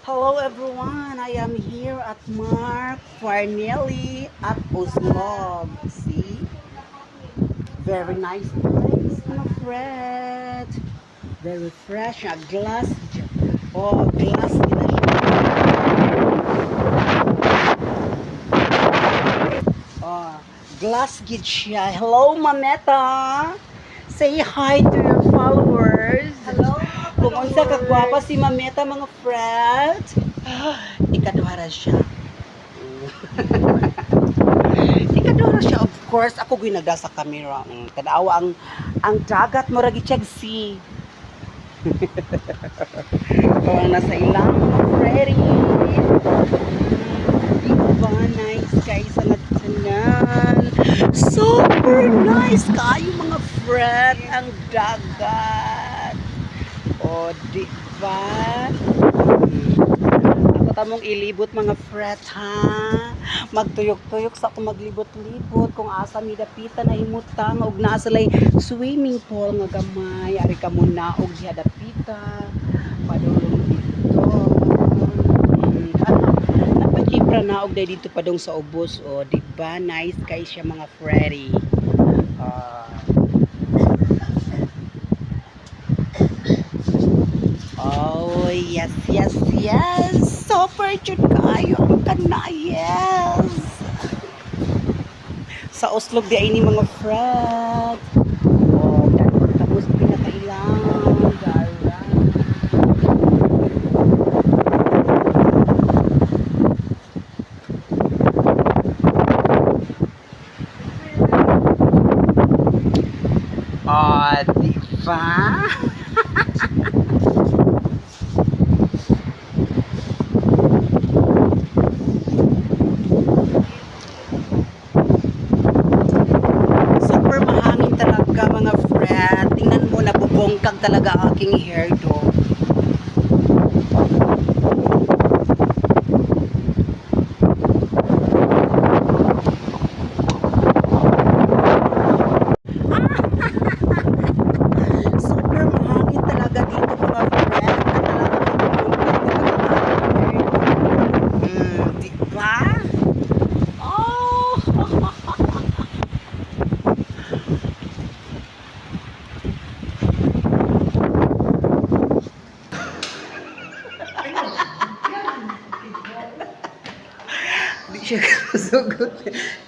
Hello everyone, I am here at Mark Farnelli at Oslog. See? Very nice place, my friend. Very fresh. A glass. Oh, glass gina siya. Oh, glass gid siya. Hello, Mameta. Say hi to your followers. Hello, Kung unsa ka gwapa si Mameta, mga friend. Ikaduhara siya. Ikaduhara siya, of course. Ako ginaga sa camera. Tanawa ang dagat mo ragi si. O, nasa ilang mga freddy. Diba, nice guys sa nagtanan. Super nice kayo mga friend ang dagat. O, diba? Ako tamong ilibot mga friend ha. Magtuyok-tuyok sa ako maglibot-libot kung asa mi dapita na himutang og naa salay swimming pool nga gamay ari ka mo na og diha dapita padulong dito. Napachipra na og dito padung sa ubos o di ba nice kay siya mga Freddy. Oh, yes, yes, yes. Super jud kayo ang kanayes. Sa Oslo di ay ni mga friend. Oh, tapos pinakailang. Gara. Oh, di ba? Super mahangin talaga mga friend. Tingnan mo, nabubongkag talaga ang aking hair do. Super mahangin talaga dito mga friend. Diba? Oh! Di siya kasugot.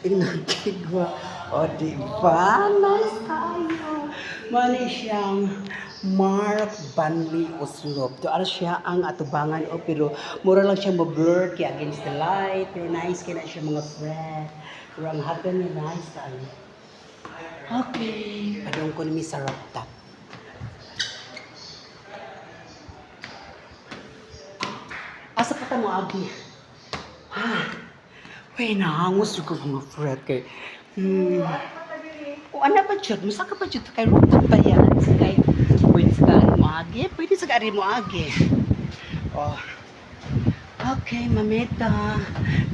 Inagkigwa. O, diba? Nice tayo. Mani siyang Mark Banley Oslob. To ano siya ang atubangan o pero mura lang siya mo-blur kaya against the light. Pero nice kaya na siya mga friend. Pero ang hagan niya nice tayo. Okay. Padong ko nimi sa rooftop. Asa ka mo agi? Ha? Uy, nahangos yung mga friend kay. O ano ba dyan? Masa ka ba dyan? Kay rooftop ba yan? Sa kay, pwede sa gari mo agi? Pwede sa gari mo agi. Oh. Okay, Mameta.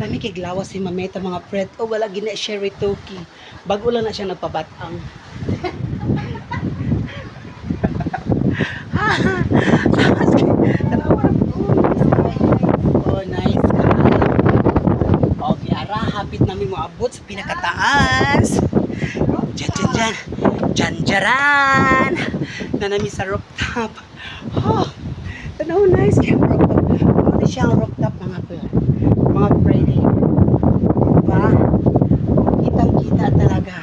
Lami kay glawa si Mameta mga friend. O wala gina siya ritoki. Bago lang na siya nagpabatang. Tapos kay, tanawa oh, nice ka. Okay, ara, hapit namin moabot sa pinakataas. Diyan, diyan, diyan. Diyan, diyaran. Na namin sa rooftop. Oh, tanaw, nice kaya rooftop. Ano siya ang rooftop mga friend? Mga Friday. Diba? Kitang-kita talaga.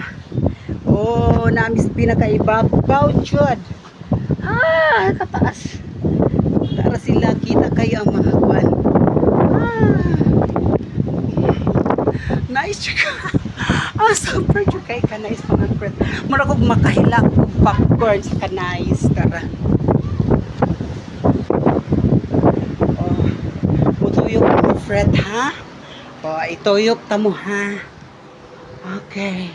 Oh, namin sa pinakaibabaw, Jod. Ah, kataas. Para sila kita kayo ang mga kwan. Ah. Nice chika. Ah, super chika ka nice mga friend. Mura kog makahila og popcorn sa kanais tara. Oh, mutuyok mga friend ha. Oh, ituyok ta mo ha. Okay.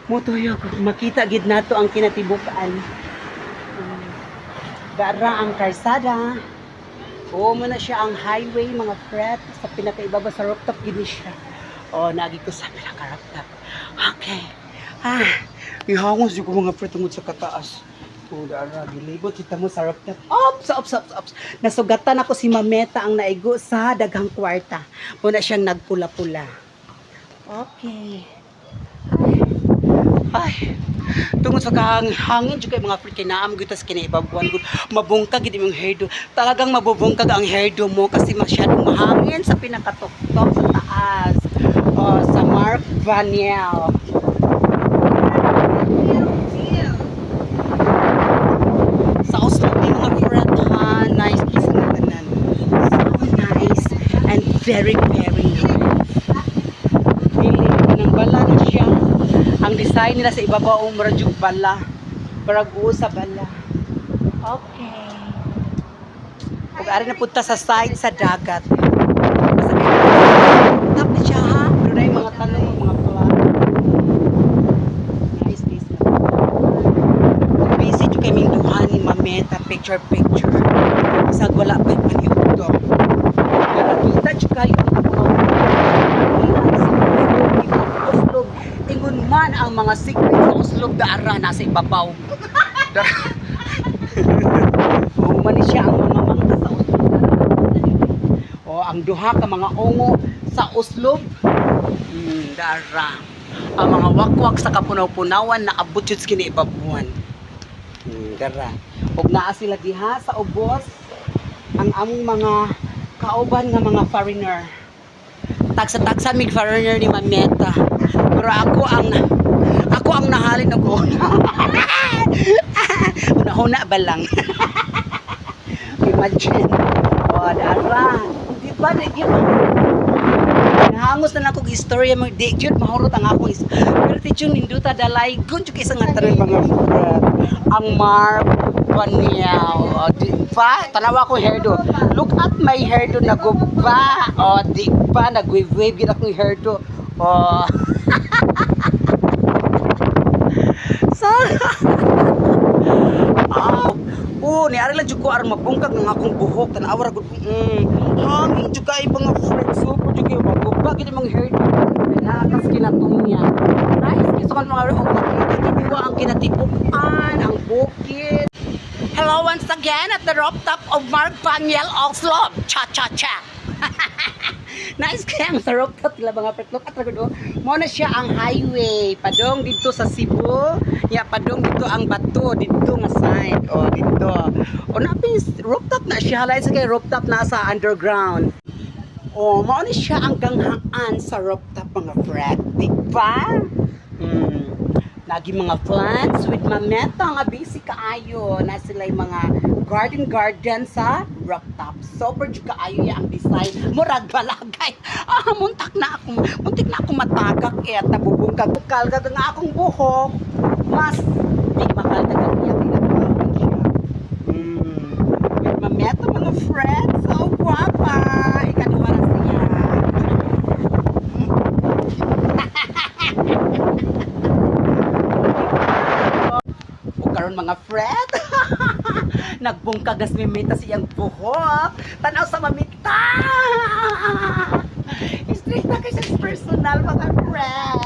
Mutuyok makita gid nato ang kinatibukan. Gara ang karsada. Oo, mo na siya ang highway mga friend. Sa pinakaibaba sa rooftop gini siya. O, nagi ko sa pinaka-rooftop. Okay. Ah, ihangos yung mga friend tungod sa kataas. Dara, gilibot kita mo sa rooftop. Ops. Nasugatan ako si Mameta ang naigo sa daghang kwarta. Muna siyang nagpula-pula. Okay. Ay. Tungod sa kahang hangin jud kay mga Afrikanaam gud tas kinaibabuan gud. Mabungkag gid imong hairdo. Talagang mabubungkag ang hairdo mo kasi masyadong mahangin sa pinakatuktok sa taas. Sa Mark Vaniel. Sa Oslo din mga friend ha, nice kiss na tanan. So nice and very nice. Pili ng bala na siya. Ang design nila sa ibabaw muradyog bala. Paraguo sa bala. Okay. Pag ari na punta sa side sa dagat. Tap na siya ha. Pero na yung mga tanong mga plant. Nice place na. Busy yung kay Minduhan ni Mameta picture. Isag wala pa yung paniudo. Pero kita yung kayo. Uslog. Ingon man ang mga secret sa uslog daara nasa ibabaw. Umani siya ang mga mangga sa uslog. Ang duha ka mga ungo sa uslog. Daara. Ang mga wakwak sa kapunaw-punawan na abot yun sa kinaibabuan. Dara. Og naa sila diha sa ubos ang among mga kauban nga mga foreigner. Tagsa mig foreigner ni Mameta. Pero ako ang nahalin og una ba lang. Imagine. Dara. Di ba nahangos na ako istorya mo di jud mahurot ang akong pero ti jud ninduta dalay kun jud isa nga tanan mga friend ang Mark Vaniel di ba tanawa ko hairdo look at my hairdo naguba di ba nagwave gid akong hairdo so ni ari lang jud ko aron mabungkag ng akong buhok tan-awa ra gud hangin jud kay mga friends super jud kay maguba gid mga hair nakas kinatunya nice kiso kan mga og makita diwa ang kinatipuan ang bukid. Hello once again at the rooftop of Mark Vaniel Oslo. Cha. Nice kaya ang sa rooftop nila mga pretlok at ragod mo na siya ang highway padong dito sa Cebu padong dito ang bato dito nga side dito napis rooftop na siya halay sa kay rooftop na sa underground mao ni siya ang ganghaan sa rooftop mga friend di ba lagi mga plants with Mameta nga busy kaayo na sila'y mga garden sa rooftop. Super jud kaayo ya ang design. Murag balagay. Muntik na ako matagak tabubungkag kalgag nga akong buhok. Mas di makaldagan niya pinagbawan siya. With Mameta mga friends, so guwapa. Ikaduha na siya. Karon mga friend nagbungkagas Mameta siyang buhok tanaw sa Mameta straight na kay sa personal mga friend